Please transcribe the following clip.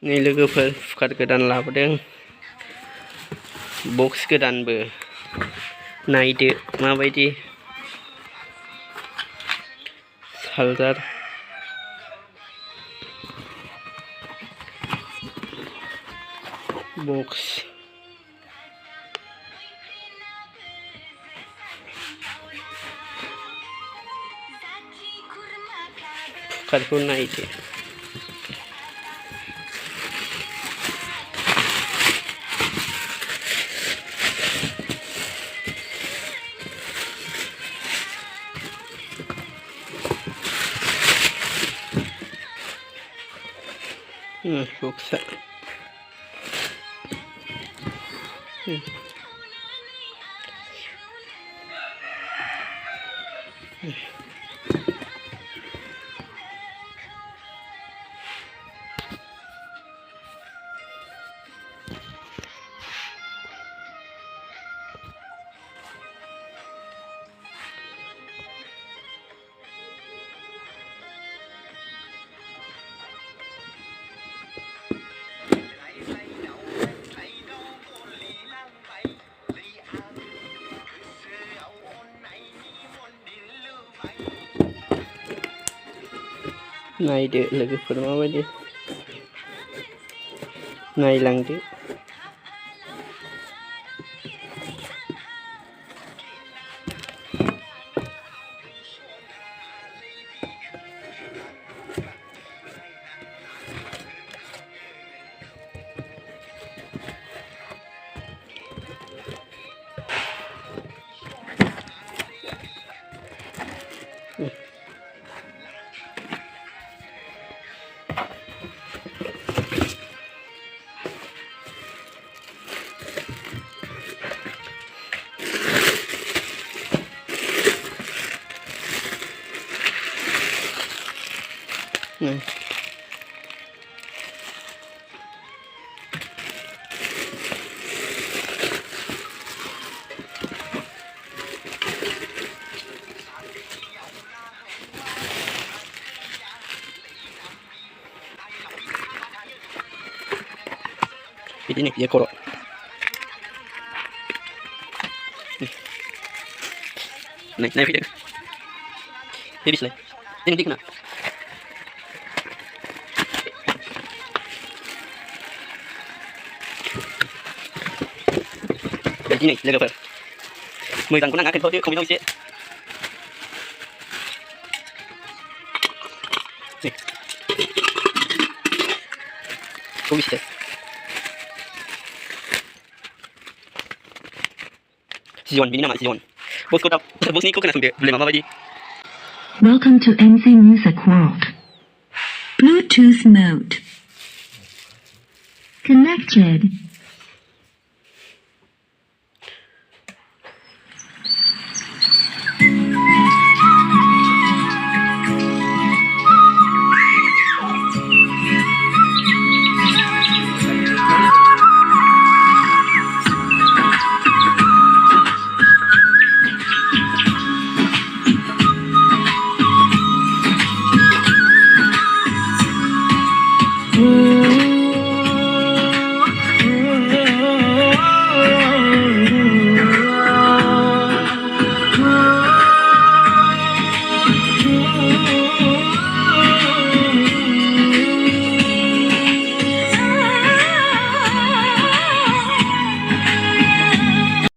नै लोगोफोर फुकार गोदान लाबोदों बक्स गोदानबो नायदो माबायदि चार्जार बक्स फुकारखौ नायदो buksa नायदो लोगोफोर माबायदि नायलांदो Ini dia korok. Naik video. Ini slide. Ini dikena. Ini lega per. Mười thằng cũng đang ngã kênh thôi chứ không biết đâu chứ. Không biết. Siwan, bini nama Siwan. Bos kau tahu, bos ni kau kena sumber. Boleh mama bagi. Welcome to MC Music World. Bluetooth mode. Connected.